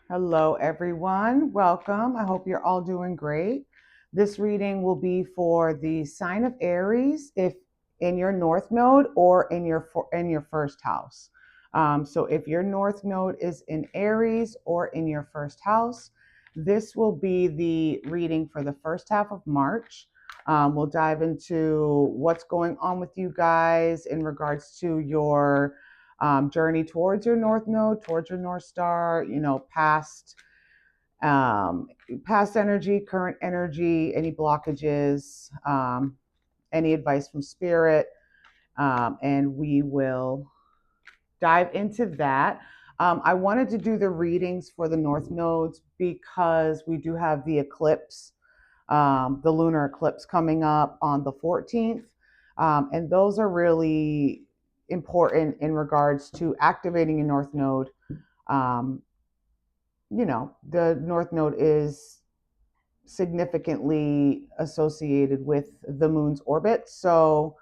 Hello, everyone. Welcome. I hope you're all doing great. This reading will be for the sign of Aries, if in your North Node or in your first house. So, if your North Node is in Aries or in your first house, this will be the reading for the first half of March. We'll dive into what's going on with you guys in regards to your journey towards your North Node, towards your North Star, um, past energy, current energy, any blockages, any advice from spirit, and we will dive into that. I wanted to do the readings for the North Nodes because we do have the eclipse, the lunar eclipse coming up on the 14th. And those are really important in regards to activating a North Node. Um, the North Node is significantly associated with the moon's orbit. So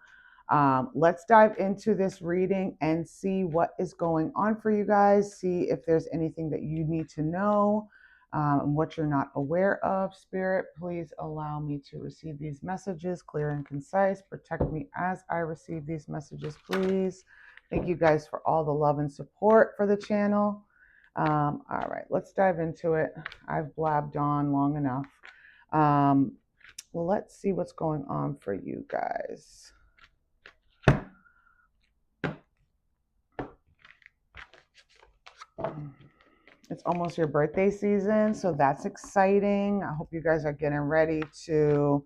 let's dive into this reading and see what is going on for you guys. See if there's anything that you need to know, what you're not aware of. Spirit, please allow me to receive these messages clear and concise. Protect me as I receive these messages, please. Thank you guys for all the love and support for the channel. All right, let's dive into it. I've blabbed on long enough. Well, let's see what's going on for you guys. It's almost your birthday season, so that's exciting. I hope you guys are getting ready to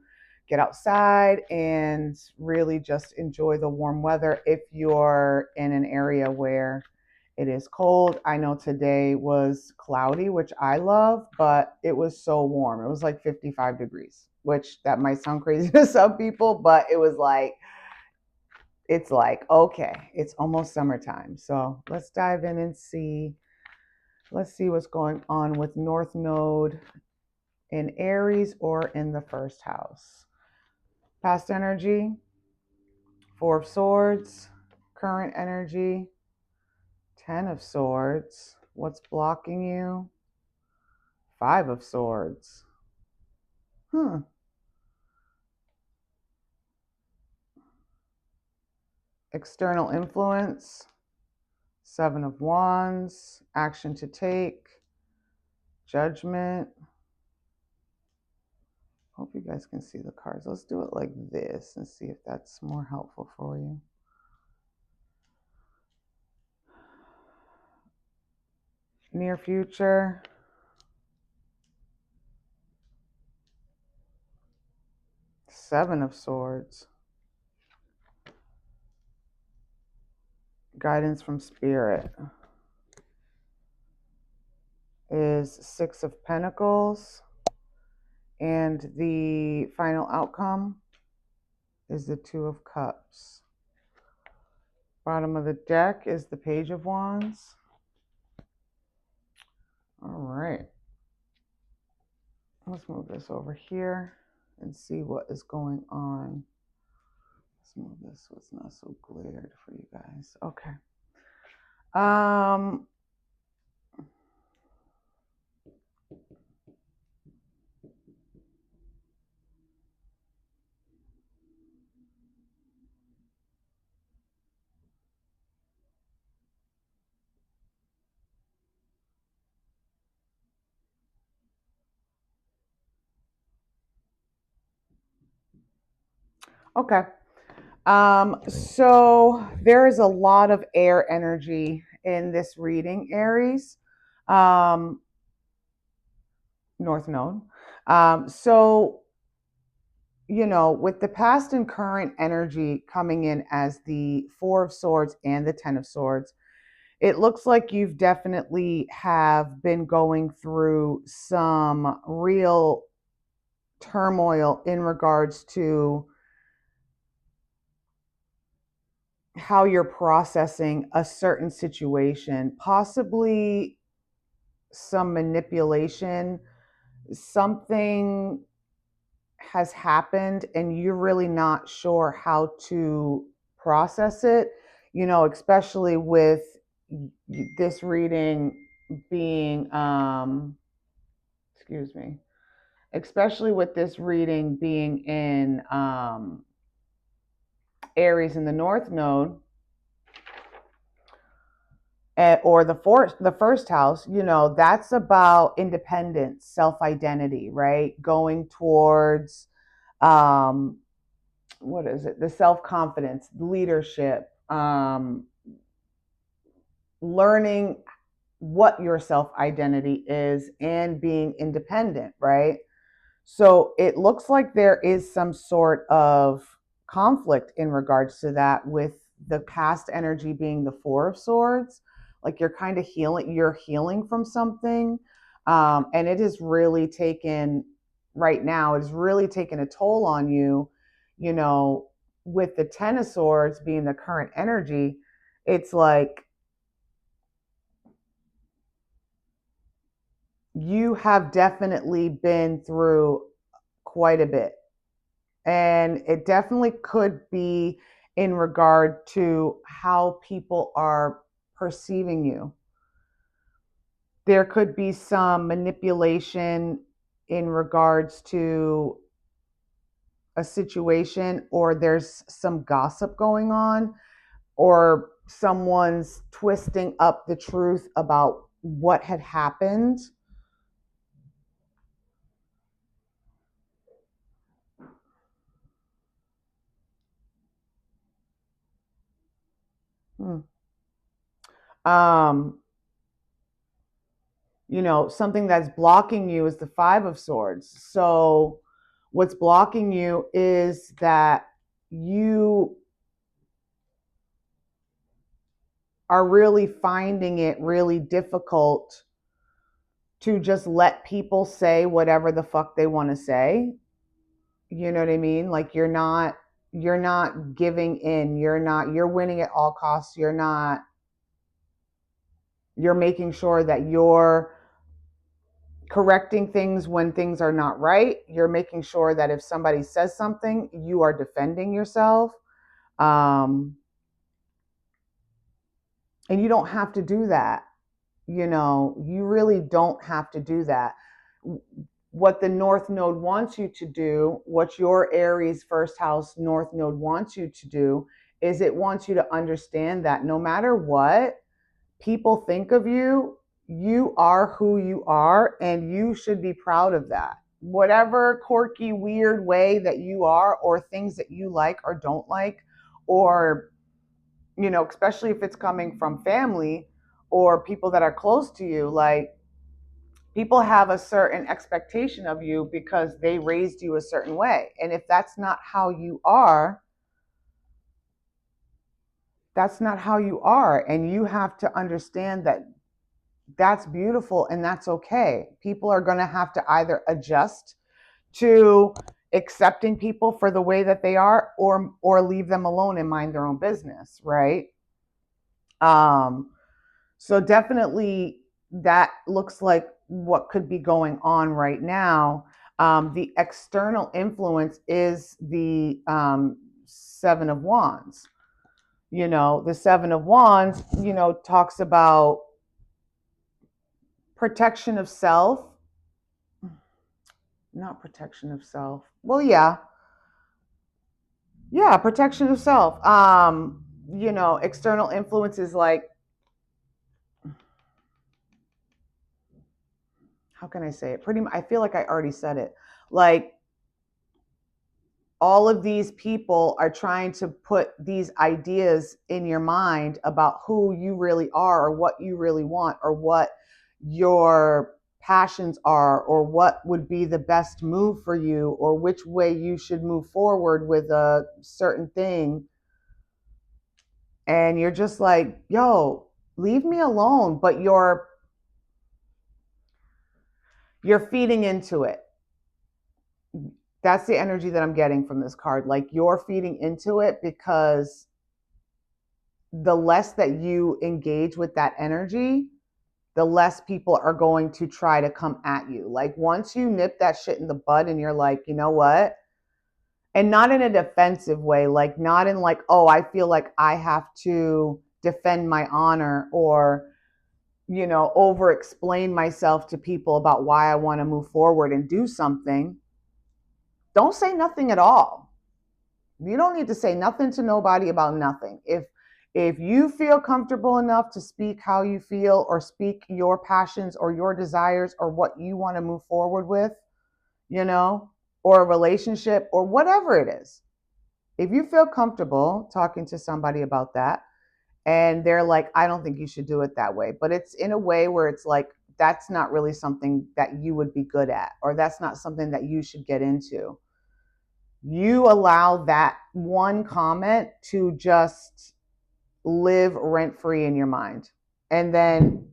get outside and really just enjoy the warm weather if you're in an area where it is cold. I know today was cloudy, which I love, but it was so warm. It was like 55 degrees, which that might sound crazy to some people, but it was like, it's like, okay, it's almost summertime. So let's dive in and see. Let's see what's going on with North Node in Aries or in the first house. Past energy, Four of Swords, current energy, Ten of Swords. What's blocking you? Five of Swords. External influence, Seven of Wands, action to take, Judgment. Hope you guys can see the cards. Let's do it like this and see if that's more helpful for you. Near future, Seven of Swords. Guidance from Spirit is Six of Pentacles. And the final outcome is the Two of Cups. Bottom of the deck is the Page of Wands. All right. Let's move this over here and see what is going on. Let's move this so it's not so glared for you guys. Okay. Okay. So there is a lot of air energy in this reading, Aries. North Node. So, with the past and current energy coming in as the Four of Swords and the Ten of Swords, it looks like you've definitely have been going through some real turmoil in regards to how you're processing a certain situation, possibly some manipulation, something has happened and you're really not sure how to process it, especially with this reading being, excuse me, especially with this reading being in Aries in the North Node, or the first house, that's about independence, self-identity, right? Going towards, um, what is it? The self-confidence, leadership, learning what your self-identity is and being independent, right? So it looks like there is some sort of conflict in regards to that, with the past energy being the Four of Swords. Like you're kind of you're healing from something. And it is really taken, right now, it is really taken a toll on you, you know, with the Ten of Swords being the current energy. It's like you have definitely been through quite a bit. And it definitely could be in regard to how people are perceiving you. There could be some manipulation in regards to a situation, or there's some gossip going on, or someone's twisting up the truth about what had happened. Hmm. Um, something that's blocking you is the Five of Swords. So what's blocking you is that you are really finding it really difficult to just let people say whatever the fuck they want to say. You know what I mean? Like you're not giving in. You're winning at all costs. You're making sure that you're correcting things when things are not right. You're making sure that if somebody says something, you are defending yourself. Um, and you don't have to do that. You really don't have to do that. What the North Node wants you to do, what your Aries first house North Node wants you to do, is it wants you to understand that no matter what people think of you, you are who you are, and you should be proud of that. Whatever quirky, weird way that you are, or things that you like or don't like, or, especially if it's coming from family or people that are close to you, like people have a certain expectation of you because they raised you a certain way. And if that's not how you are, that's not how you are. And you have to understand that that's beautiful and that's okay. People are going to have to either adjust to accepting people for the way that they are, or leave them alone and mind their own business, right? um so definitely that looks like what could be going on right now. The external influence is the Seven of Wands. The Seven of Wands, talks about protection of self. Not protection of self. Well, yeah. Yeah, protection of self. External influences, like, how can I say it? I feel like I already said it. Like, all of these people are trying to put these ideas in your mind about who you really are, or what you really want, or what your passions are, or what would be the best move for you, or which way you should move forward with a certain thing. And you're just like, yo, leave me alone. But you're feeding into it. That's the energy that I'm getting from this card. Like, you're feeding into it, because the less that you engage with that energy, the less people are going to try to come at you. Like, once you nip that shit in the bud and you're like, you know what? And not in a defensive way, like, not in like, oh, I feel like I have to defend my honor, or over explain myself to people about why I want to move forward and do something, don't say nothing at all. You don't need to say nothing to nobody about nothing. If you feel comfortable enough to speak how you feel, or speak your passions or your desires or what you want to move forward with, or a relationship or whatever it is, if you feel comfortable talking to somebody about that and they're like, I don't think you should do it that way, but it's in a way where it's like, that's not really something that you would be good at, or that's not something that you should get into, you allow that one comment to just live rent free in your mind. And then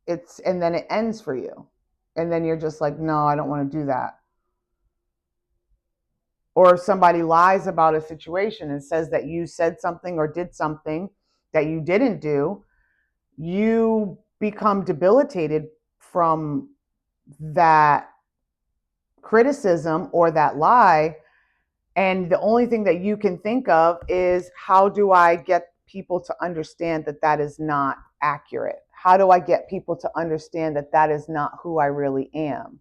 it ends for you. And then you're just like, no, I don't want to do that. Or if somebody lies about a situation and says that you said something or did something that you didn't do, you become debilitated from that criticism or that lie. And the only thing that you can think of is, how do I get people to understand that that is not accurate? How do I get people to understand that that is not who I really am?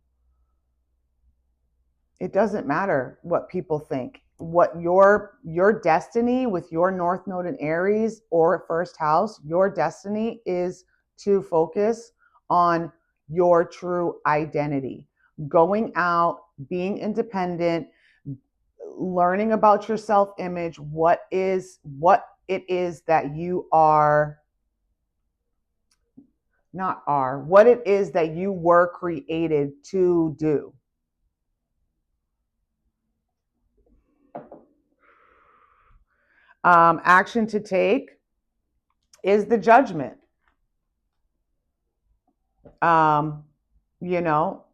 It doesn't matter what people think. What your destiny with your North Node in Aries or first house, your destiny is to focus on your true identity. Going out, being independent, learning about your self-image, what it is that you are not are, what it is that you were created to do. Action to take is the Judgment. Um, you know,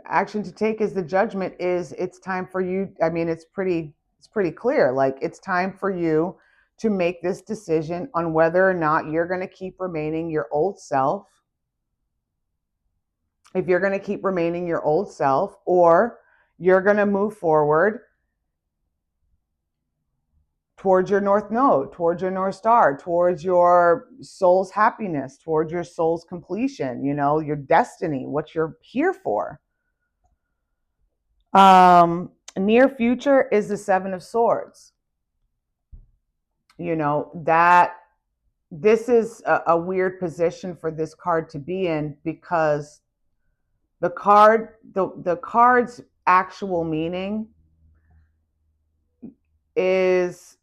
Action to take is the Judgment. Is it's time for you. I mean, it's pretty clear. Like, it's time for you to make this decision on whether or not you're going to keep remaining your old self. If you're going to keep remaining your old self, or you're going to move forward towards your North Node, towards your North Star, towards your soul's happiness, towards your soul's completion, your destiny, what you're here for. Near future is the Seven of Swords. That this is a weird position for this card to be in, because the card's actual meaning is,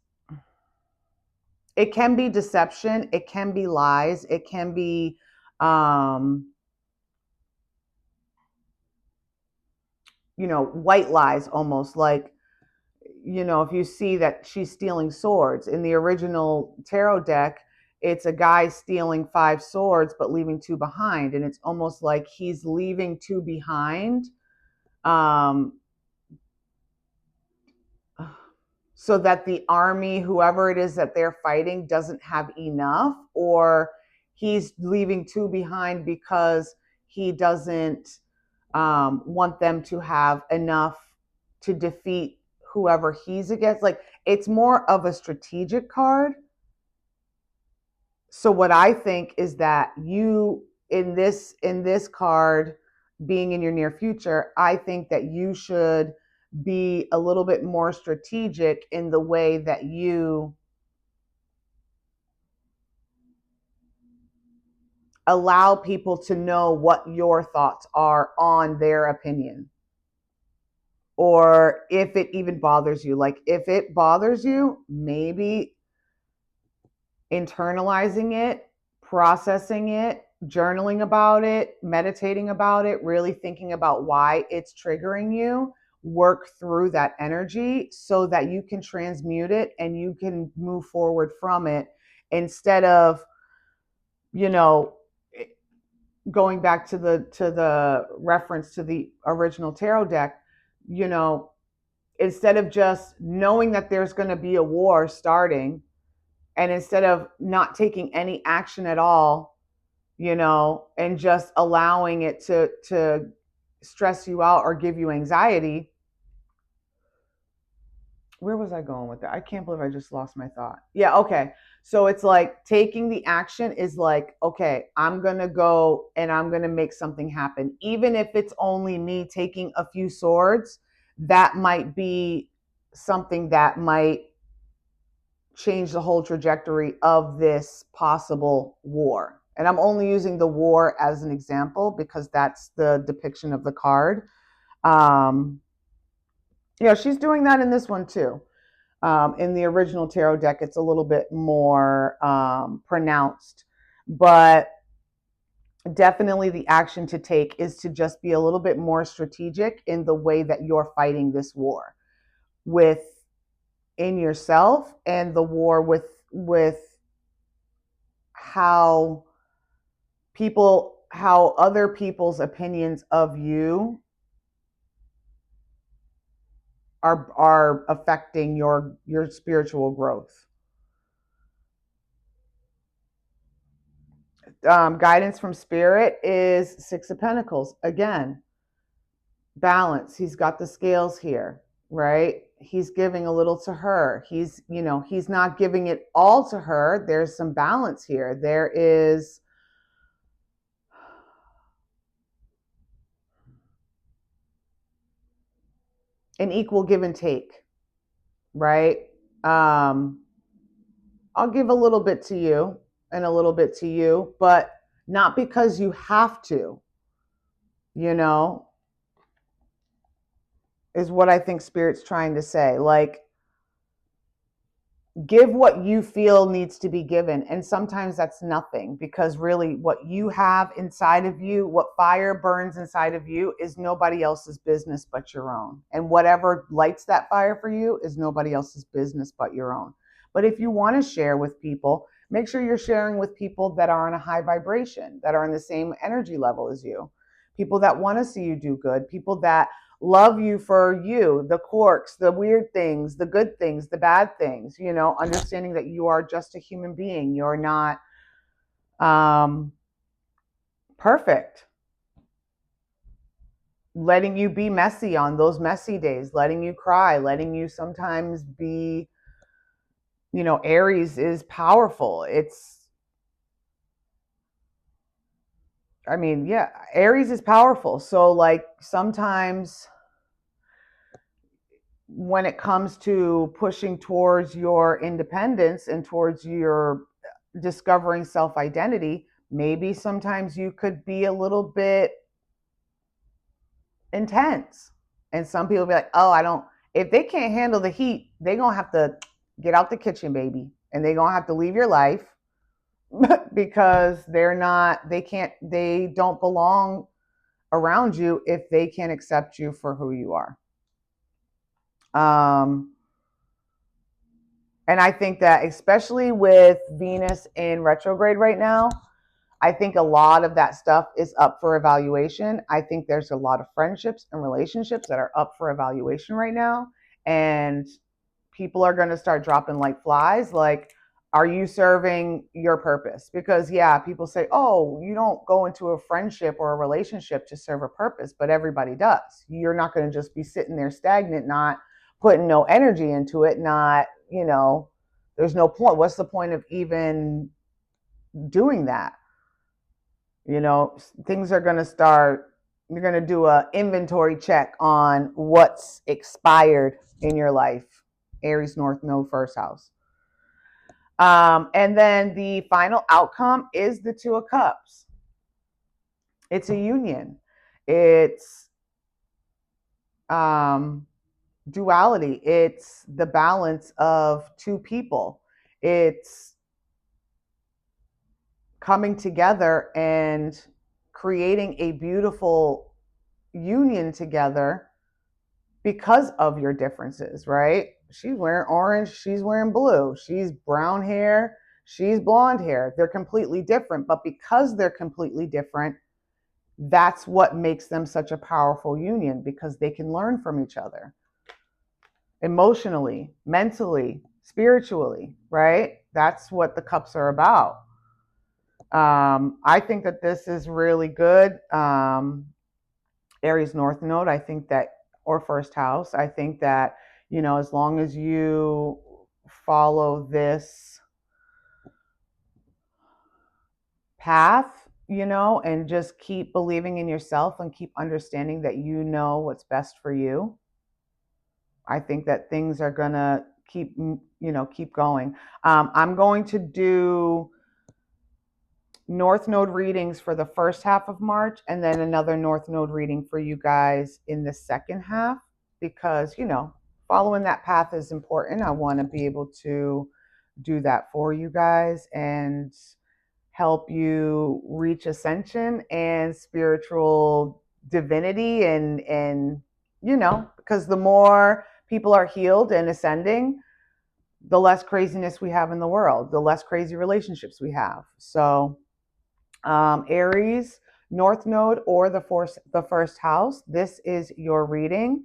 it can be deception, it can be lies, it can be white lies, almost like, if you see that she's stealing swords in the original tarot deck, it's a guy stealing 5 swords but leaving 2 behind, and it's almost like he's leaving 2 behind, so that the army, whoever it is that they're fighting, doesn't have enough, or he's leaving 2 behind because he doesn't want them to have enough to defeat whoever he's against. Like, it's more of a strategic card. So what I think is that you, in this card being in your near future, I think that you should be a little bit more strategic in the way that you allow people to know what your thoughts are on their opinion. Or if it even bothers you. Like, if it bothers you, maybe internalizing it, processing it, journaling about it, meditating about it, really thinking about why it's triggering you, work through that energy so that you can transmute it and you can move forward from it, instead of, going back to the reference to the original tarot deck, instead of just knowing that there's going to be a war starting, and instead of not taking any action at all, and just allowing it to stress you out or give you anxiety, where was I going with that? I can't believe I just lost my thought. Yeah, okay. So it's like taking the action is like, okay, I'm going to go and I'm going to make something happen. Even if it's only me taking a few swords, that might be something that might change the whole trajectory of this possible war. And I'm only using the war as an example because that's the depiction of the card. Um, she's doing that in this one too. In the original tarot deck, it's a little bit more pronounced, but definitely the action to take is to just be a little bit more strategic in the way that you're fighting this war within yourself, and the war with how how other people's opinions of you are affecting your spiritual growth. Guidance from spirit is Six of Pentacles. Again, balance. He's got the scales here, right? He's giving a little to her. He's not giving it all to her. There's some balance here. There is an equal give and take, right? Um, I'll give a little bit to you and a little bit to you, but not because you have to, you know, is what I think Spirit's trying to say. Like, give what you feel needs to be given. And sometimes that's nothing, because really what you have inside of you, what fire burns inside of you, is nobody else's business but your own. And whatever lights that fire for you is nobody else's business but your own. But if you want to share with people, make sure you're sharing with people that are on a high vibration, that are in the same energy level as you, people that want to see you do good, people that love you for you, the quirks, the weird things, the good things, the bad things, understanding that you are just a human being. You're not perfect. Letting you be messy on those messy days, letting you cry, letting you sometimes be, Aries is powerful. Yeah, Aries is powerful. So like sometimes when it comes to pushing towards your independence and towards your discovering self-identity, maybe sometimes you could be a little bit intense. And some people be like, oh, if they can't handle the heat, they're going to have to get out the kitchen, baby. And they're going to have to leave your life because they don't belong around you if they can't accept you for who you are. And I think that especially with Venus in retrograde right now, I think a lot of that stuff is up for evaluation. I think there's a lot of friendships and relationships that are up for evaluation right now. And people are going to start dropping like flies. Like, are you serving your purpose? Because, yeah, people say, oh, you don't go into a friendship or a relationship to serve a purpose, but everybody does. You're not going to just be sitting there stagnant, not putting no energy into it, not, there's no point. What's the point of even doing that? Things are going to start, you're going to do a inventory check on what's expired in your life. Aries North Node, first house. And then the final outcome is the Two of Cups. It's a union. It's duality. It's the balance of two people. It's coming together and creating a beautiful union together because of your differences, right? She's wearing orange, she's wearing blue, she's brown hair, she's blonde hair. They're completely different, but because they're completely different, that's what makes them such a powerful union, because they can learn from each other emotionally, mentally, spiritually, right? That's what the cups are about. I think that this is really good. Aries North Node, I think that, or first house, I think that as long as you follow this path, and just keep believing in yourself and keep understanding that you know what's best for you, I think that things are gonna keep going. I'm going to do North Node readings for the first half of March, and then another North Node reading for you guys in the second half, because following that path is important. I want to be able to do that for you guys and help you reach ascension and spiritual divinity, and because the more people are healed and ascending, the less craziness we have in the world, the less crazy relationships we have. So Aries North Node or the first house, this is your reading.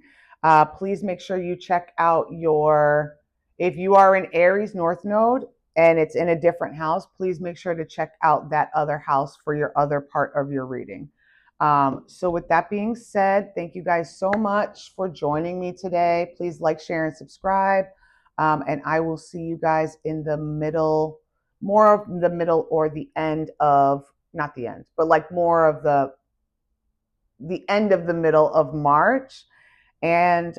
Please make sure you check out if you are in Aries North Node and it's in a different house, please make sure to check out that other house for your other part of your reading. So with that being said, thank you guys so much for joining me today. Please like, share, and subscribe. And I will see you guys in the middle, more of the middle or the end of, not the end, but like more of the end of the middle of March. And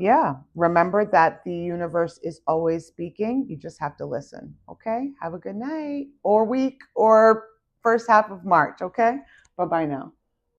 yeah, remember that the universe is always speaking. You just have to listen. Okay. Have a good night or week or first half of March. Okay. Bye bye now.